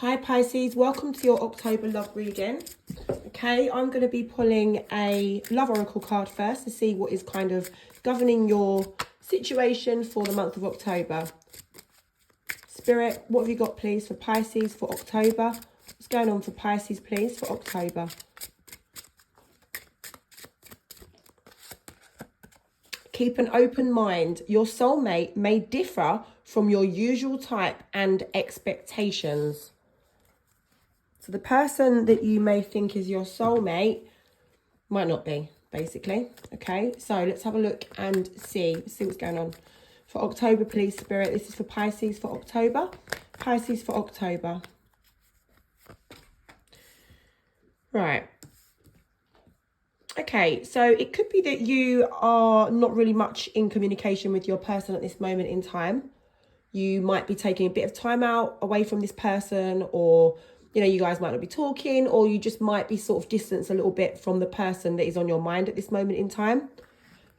Hi Pisces, welcome to your October love reading. Okay, I'm going to be pulling a love oracle card first to see what is kind of governing your situation for the month of October. Spirit, what have you got please for Pisces for October? What's going on for Pisces please for October? Keep an open mind. Your soulmate may differ from your usual type and expectations. So the person that you may think is your soulmate might not be, basically. Okay, so let's have a look and see what's going on. For October, please, Spirit. This is for Pisces for October. Pisces for October. Right. Okay, so it could be that you are not really much in communication with your person at this moment in time. You might be taking a bit of time out away from this person, or you guys might not be talking, or you just might be sort of distanced a little bit from the person that is on your mind at this moment in time.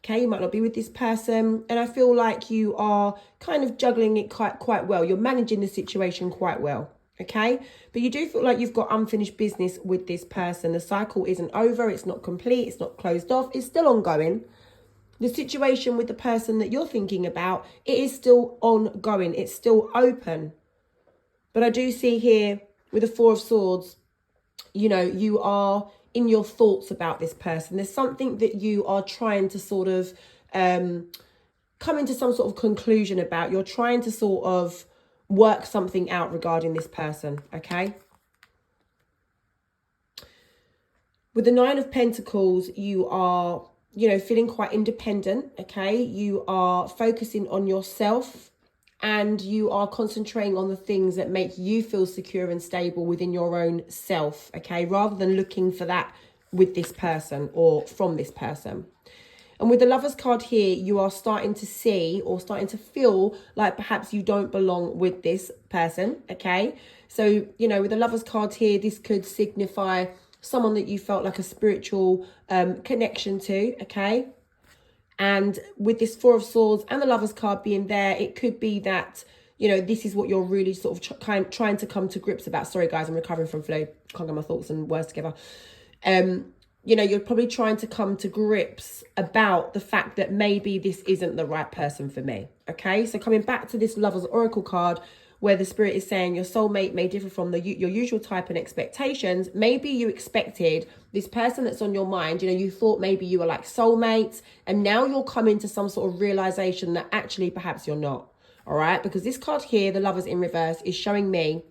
Okay, you might not be with this person, and I feel like you are kind of juggling it quite well. You're managing the situation quite well, okay? But you do feel like you've got unfinished business with this person. The cycle isn't over, it's not complete, it's not closed off, it's still ongoing. The situation with the person that you're thinking about, it is still ongoing, it's still open. But I do see here with the Four of Swords, you are in your thoughts about this person. There's something that you are trying to sort of come into some sort of conclusion about. You're trying to sort of work something out regarding this person, okay? With the Nine of Pentacles, you are, feeling quite independent, okay? You are focusing on yourself, and you are concentrating on the things that make you feel secure and stable within your own self, okay? Rather than looking for that with this person or from this person. And with the Lovers card here, you are starting to see or starting to feel like perhaps you don't belong with this person, okay? So, with the Lovers card here, this could signify someone that you felt like a spiritual connection to, okay? And with this Four of Swords and the Lovers card being there, it could be that, this is what you're really sort of trying to come to grips about. Sorry, guys, I'm recovering from flu. Can't get my thoughts and words together. You're probably trying to come to grips about the fact that maybe this isn't the right person for me. Okay, so coming back to this Lovers Oracle card, where the Spirit is saying your soulmate may differ from your usual type and expectations. Maybe you expected this person that's on your mind, you thought maybe you were like soulmates, and now you're coming to some sort of realization that actually perhaps you're not. All right, because this card here, the Lovers in reverse, is showing me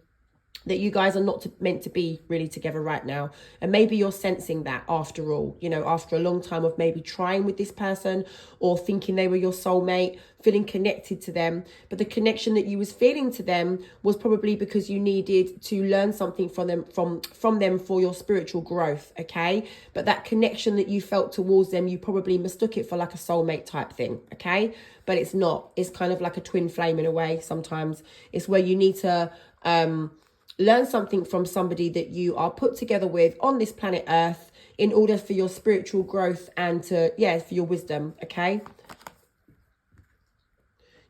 that you guys are not meant to be really together right now. And maybe you're sensing that after all, after a long time of maybe trying with this person or thinking they were your soulmate, feeling connected to them. But the connection that you was feeling to them was probably because you needed to learn something from them for your spiritual growth, okay? But that connection that you felt towards them, you probably mistook it for like a soulmate type thing, okay? But it's not. It's kind of like a twin flame in a way sometimes. It's where you need to learn something from somebody that you are put together with on this planet Earth in order for your spiritual growth and for your wisdom, okay?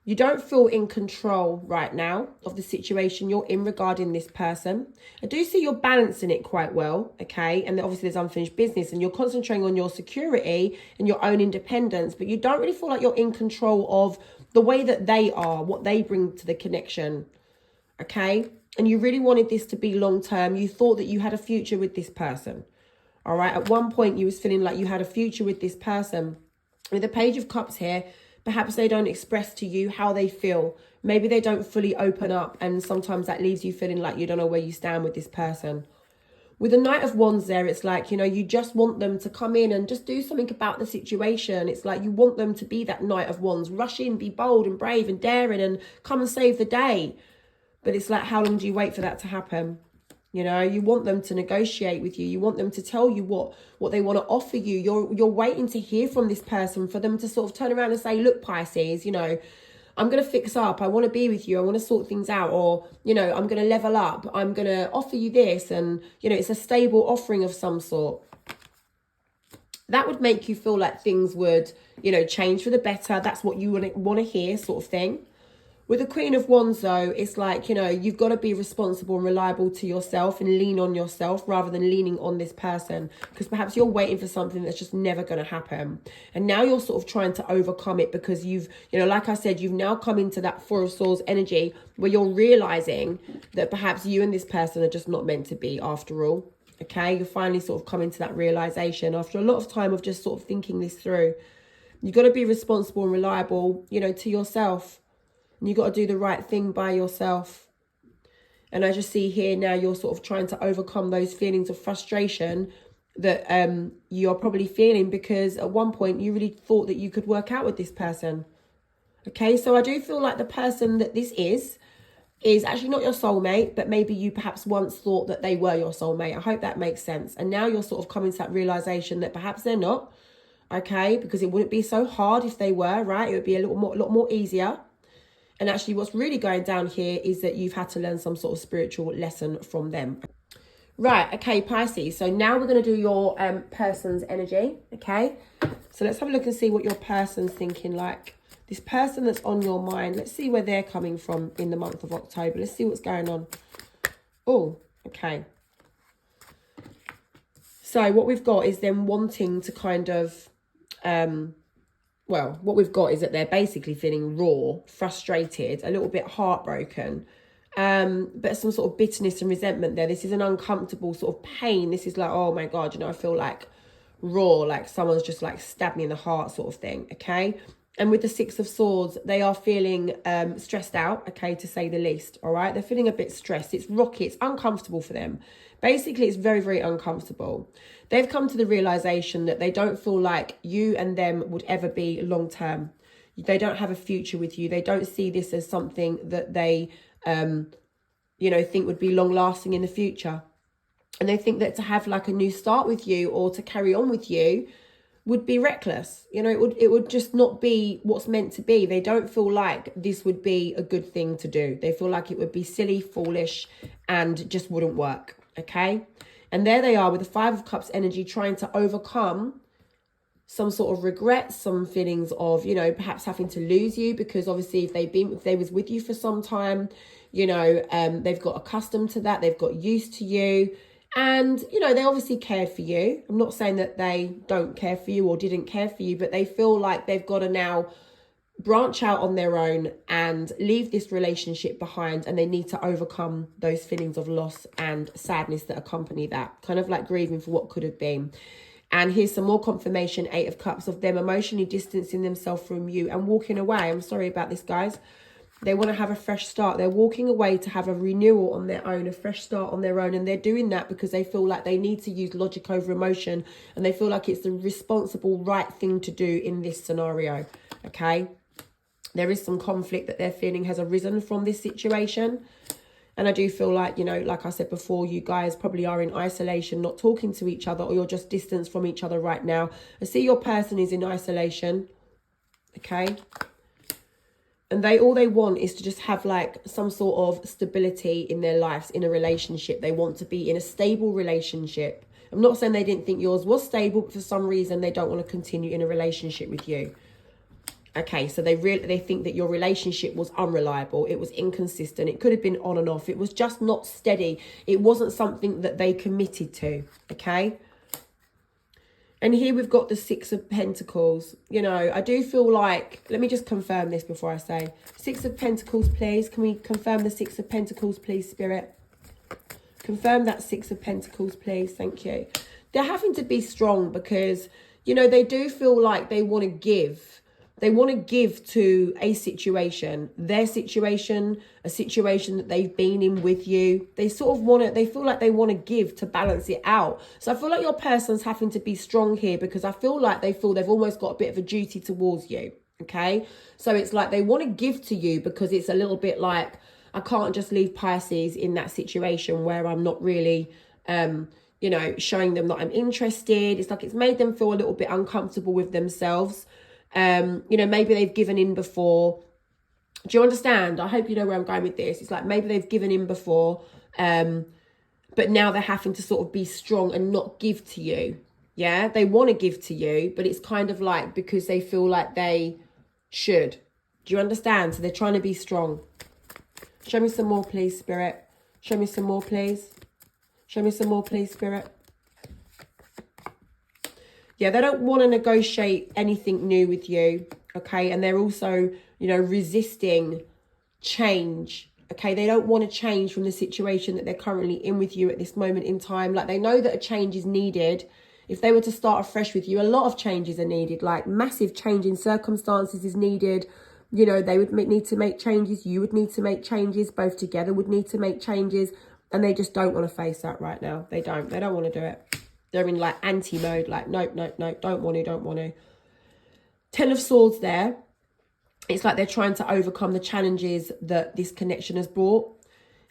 You don't feel in control right now of the situation you're in regarding this person. I do see you're balancing it quite well, okay? And obviously there's unfinished business and you're concentrating on your security and your own independence, but you don't really feel like you're in control of the way that they are, what they bring to the connection, okay? And you really wanted this to be long term. You thought that you had a future with this person. All right. At one point, you was feeling like you had a future with this person. With the Page of Cups here, perhaps they don't express to you how they feel. Maybe they don't fully open up. And sometimes that leaves you feeling like you don't know where you stand with this person. With the Knight of Wands there, it's like, you just want them to come in and just do something about the situation. It's like you want them to be that Knight of Wands. Rush in, be bold and brave and daring and come and save the day. But it's like, how long do you wait for that to happen? You want them to negotiate with you. You want them to tell you what they want to offer you. You're waiting to hear from this person for them to sort of turn around and say, look, Pisces, I'm going to fix up. I want to be with you. I want to sort things out. Or, I'm going to level up. I'm going to offer you this. And, it's a stable offering of some sort. That would make you feel like things would, change for the better. That's what you want to hear, sort of thing. With the Queen of Wands, though, it's like, you know, you've got to be responsible and reliable to yourself and lean on yourself rather than leaning on this person. Because perhaps you're waiting for something that's just never going to happen. And now you're sort of trying to overcome it because you've, you know, like I said, you've now come into that Four of Swords energy where you're realizing that perhaps you and this person are just not meant to be after all. Okay, you're finally sort of coming to that realization after a lot of time of just sort of thinking this through. You've got to be responsible and reliable, you know, to yourself. And you've got to do the right thing by yourself. And I just see here now you're sort of trying to overcome those feelings of frustration that you're probably feeling because at one point you really thought that you could work out with this person. Okay, so I do feel like the person that this is actually not your soulmate, but maybe you perhaps once thought that they were your soulmate. I hope that makes sense. And now you're sort of coming to that realization that perhaps they're not. Okay, because it wouldn't be so hard if they were, right? It would be a lot more easier. And actually what's really going down here is that you've had to learn some sort of spiritual lesson from them. Right, okay, Pisces. So now we're going to do your person's energy, okay? So let's have a look and see what your person's thinking like. This person that's on your mind, let's see where they're coming from in the month of October. Let's see what's going on. Oh, okay. So what we've got is them wanting to kind of... well, what we've got is that they're basically feeling raw, frustrated, a little bit heartbroken, but some sort of bitterness and resentment there. This is an uncomfortable sort of pain. This is like, oh my God, you know, I feel like raw, like someone's just like stabbed me in the heart sort of thing, okay? And with the Six of Swords, they are feeling stressed out, okay, to say the least, all right? They're feeling a bit stressed. It's rocky. It's uncomfortable for them. Basically, it's very, very uncomfortable. They've come to the realization that they don't feel like you and them would ever be long-term. They don't have a future with you. They don't see this as something that they, you know, think would be long-lasting in the future. And they think that to have like a new start with you or to carry on with you would be reckless. You know, it would just not be what's meant to be. They don't feel like this would be a good thing to do. They feel like it would be silly, foolish, and just wouldn't work. Okay. And there they are with the Five of Cups energy trying to overcome some sort of regret, some feelings of, you know, perhaps having to lose you because obviously if they was with you for some time, you know, they've got accustomed to that. They've got used to you. And, you know, they obviously cared for you. I'm not saying that they don't care for you or didn't care for you, but they feel like they've got to now branch out on their own and leave this relationship behind, and they need to overcome those feelings of loss and sadness that accompany that, kind of like grieving for what could have been. And here's some more confirmation, Eight of Cups, of them emotionally distancing themselves from you and walking away. I'm sorry about this, guys. They want to have a fresh start. They're walking away to have a renewal on their own, a fresh start on their own. And they're doing that because they feel like they need to use logic over emotion. And they feel like it's the responsible, right thing to do in this scenario. Okay. There is some conflict that they're feeling has arisen from this situation. And I do feel like, you know, like I said before, you guys probably are in isolation, not talking to each other, or you're just distanced from each other right now. I see your person is in isolation. Okay. And all they want is to just have like some sort of stability in their lives, in a relationship. They want to be in a stable relationship. I'm not saying they didn't think yours was stable, but for some reason they don't want to continue in a relationship with you. Okay, so they think that your relationship was unreliable. It was inconsistent. It could have been on and off. It was just not steady. It wasn't something that they committed to. Okay. And here we've got the Six of Pentacles. You know, I do feel like, let me just confirm this before I say. Six of Pentacles, please. Can we confirm the Six of Pentacles, please, Spirit? Confirm that Six of Pentacles, please. Thank you. They're having to be strong because, you know, they do feel like they want to give. They want to give to a situation, their situation, a situation that they've been in with you. They sort of want to, they feel like they want to give to balance it out. So I feel like your person's having to be strong here because I feel like they feel they've almost got a bit of a duty towards you. Okay. So it's like they want to give to you because it's a little bit like, I can't just leave Pisces in that situation where I'm not really, you know, showing them that I'm interested. It's like it's made them feel a little bit uncomfortable with themselves. You know, maybe they've given in before. Do you understand? I hope you know where I'm going with this. It's like maybe they've given in before, but now they're having to sort of be strong and not give to you. Yeah, they want to give to you, but it's kind of like because they feel like they should. Do you understand? So they're trying to be strong. Show me some more, please, Spirit. Show me some more, please. Show me some more, please, Spirit. Yeah, they don't want to negotiate anything new with you, okay? And they're also, you know, resisting change, okay? They don't want to change from the situation that they're currently in with you at this moment in time. Like, they know that a change is needed. If they were to start afresh with you, a lot of changes are needed. Like, massive change in circumstances is needed. You know, they would need to make changes. You would need to make changes. Both together would need to make changes. And they just don't want to face that right now. They don't want to do it. They're in like anti mode, like, nope, don't want to. 10 of Swords there. It's like they're trying to overcome the challenges that this connection has brought.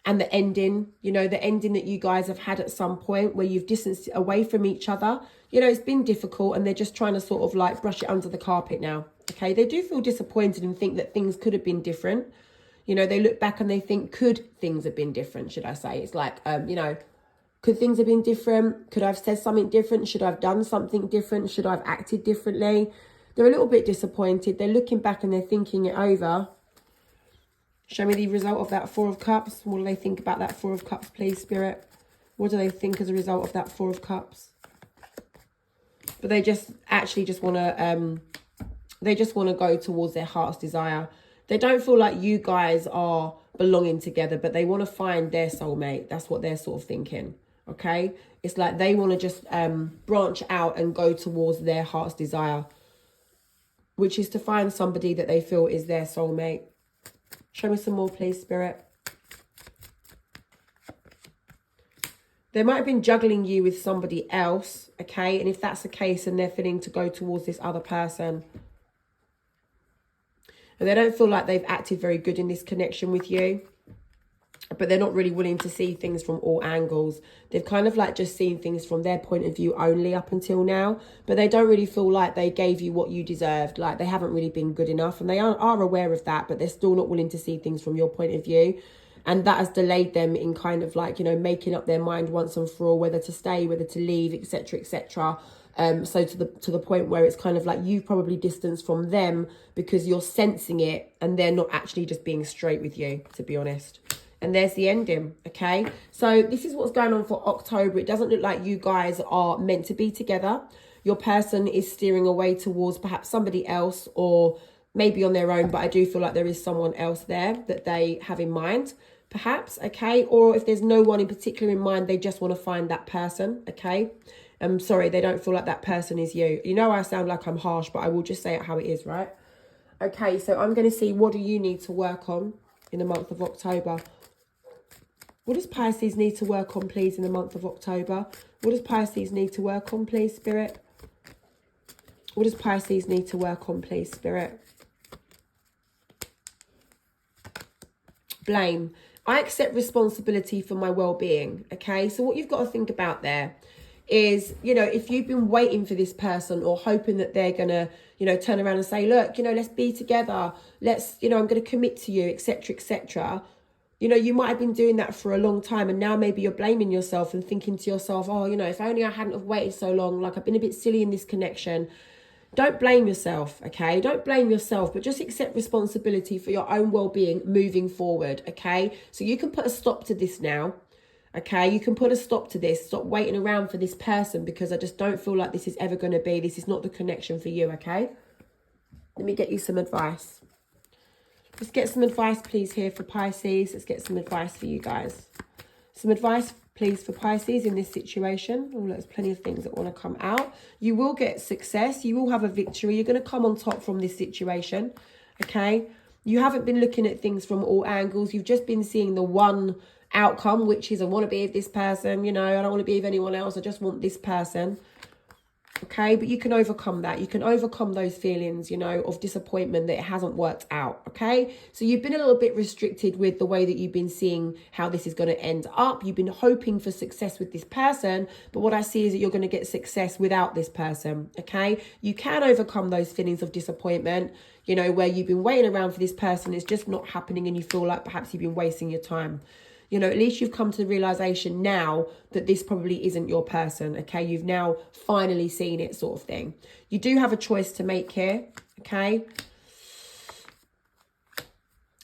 And the ending, you know, the ending that you guys have had at some point where you've distanced away from each other. You know, it's been difficult and they're just trying to sort of like brush it under the carpet now. Okay, they do feel disappointed and think that things could have been different. You know, they look back and they think, could things have been different, should I say? It's like, you know, could things have been different? Could I have said something different? Should I have done something different? Should I have acted differently? They're a little bit disappointed. They're looking back and they're thinking it over. Show me the result of that Four of Cups. What do they think about that Four of Cups, please, Spirit? What do they think as a result of that Four of Cups? But they just want to go towards their heart's desire. They don't feel like you guys are belonging together, but they want to find their soulmate. That's what they're sort of thinking. Okay, it's like they want to just branch out and go towards their heart's desire, which is to find somebody that they feel is their soulmate. Show me some more, please, Spirit. They might have been juggling you with somebody else, okay? And if that's the case, and they're feeling to go towards this other person, and they don't feel like they've acted very good in this connection with you, but they're not really willing to see things from all angles. They've kind of like just seen things from their point of view only up until now, but they don't really feel like they gave you what you deserved. Like, they haven't really been good enough, and they are aware of that, but they're still not willing to see things from your point of view. And that has delayed them in kind of like, you know, making up their mind once and for all, whether to stay, whether to leave, etc., etc. So to the point where it's kind of like you've probably distanced from them because you're sensing it and they're not actually just being straight with you, to be honest. And there's the ending, okay? So this is what's going on for October. It doesn't look like you guys are meant to be together. Your person is steering away towards perhaps somebody else or maybe on their own, but I do feel like there is someone else there that they have in mind, perhaps, okay? Or if there's no one in particular in mind, they just want to find that person, okay? I'm sorry, they don't feel like that person is you. You know I sound like I'm harsh, but I will just say it how it is, right? Okay, so I'm going to see, what do you need to work on in the month of October? What does Pisces need to work on, please, in the month of October? What does Pisces need to work on, please, Spirit? What does Pisces need to work on, please, Spirit? Blame. I accept responsibility for my well-being, okay? So what you've got to think about there is, you know, if you've been waiting for this person or hoping that they're going to, you know, turn around and say, look, you know, let's be together. Let's, you know, I'm going to commit to you, etc., etc. You know, you might have been doing that for a long time, and now maybe you're blaming yourself and thinking to yourself, oh, you know, if only I hadn't have waited so long, like I've been a bit silly in this connection. Don't blame yourself, okay? Don't blame yourself, but just accept responsibility for your own well-being moving forward, okay? So you can put a stop to this now, okay? You can put a stop to this. Stop waiting around for this person, because I just don't feel like this is ever going to be. This is not the connection for you, okay? Let me get you some advice. Let's get some advice, please, here for Pisces. Let's get some advice for you guys. Some advice, please, for Pisces in this situation. Oh, there's plenty of things that want to come out. You will get success. You will have a victory. You're going to come on top from this situation, okay? You haven't been looking at things from all angles. You've just been seeing the one outcome, which is I want to be with this person. You know, I don't want to be with anyone else. I just want this person. Okay, but you can overcome that. You can overcome those feelings, you know, of disappointment that it hasn't worked out, okay? So you've been a little bit restricted with the way that you've been seeing how this is going to end up. You've been hoping for success with this person, but what I see is that you're going to get success without this person, okay? You can overcome those feelings of disappointment, you know, where you've been waiting around for this person, it's just not happening, and you feel like perhaps you've been wasting your time. You know, at least you've come to the realization now that this probably isn't your person, okay? You've now finally seen it, sort of thing. You do have a choice to make here, okay?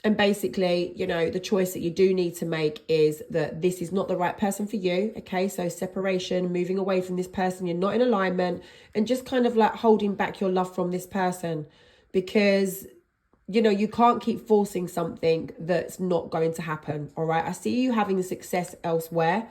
And basically, you know, the choice that you do need to make is that this is not the right person for you. Okay, so separation, moving away from this person, you're not in alignment, and just kind of like holding back your love from this person, because, you know, you can't keep forcing something that's not going to happen. All right, I see you having success elsewhere.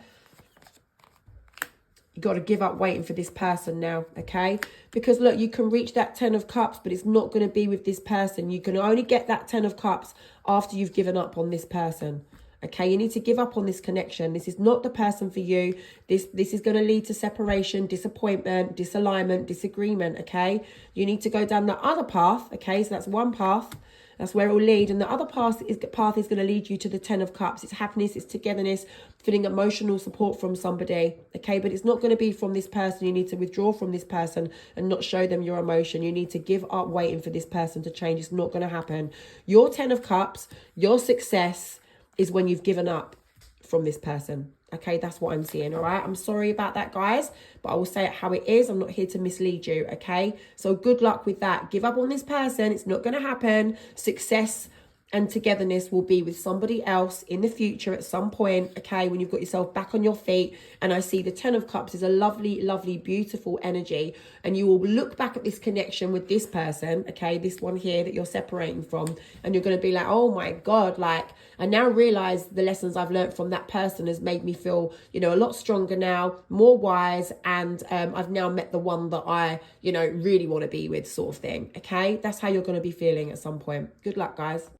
You got to give up waiting for this person now, okay? Because look, you can reach that 10 of cups, but it's not going to be with this person. You can only get that 10 of cups after you've given up on this person, okay? You need to give up on this connection. This is not the person for you. This is going to lead to separation, disappointment, disalignment, disagreement, okay? You need to go down the other path, okay? So that's one path. That's where it will lead. And the other path is going to lead you to the 10 of cups. It's happiness, it's togetherness, feeling emotional support from somebody. Okay, but it's not going to be from this person. You need to withdraw from this person and not show them your emotion. You need to give up waiting for this person to change. It's not going to happen. Your 10 of cups, your success is when you've given up from this person. Okay, that's what I'm seeing. All right, I'm sorry about that, guys, but I will say it how it is. I'm not here to mislead you. Okay, so good luck with that. Give up on this person. It's not going to happen. Success and togetherness will be with somebody else in the future at some point, okay, when you've got yourself back on your feet. And I see the 10 of cups is a lovely, lovely, beautiful energy, and you will look back at this connection with this person, okay, this one here that you're separating from, and you're going to be like, oh my God, like, I now realize the lessons I've learned from that person has made me feel, you know, a lot stronger now, more wise, and I've now met the one that I, you know, really want to be with, sort of thing. Okay, that's how you're going to be feeling at some point. Good luck, guys.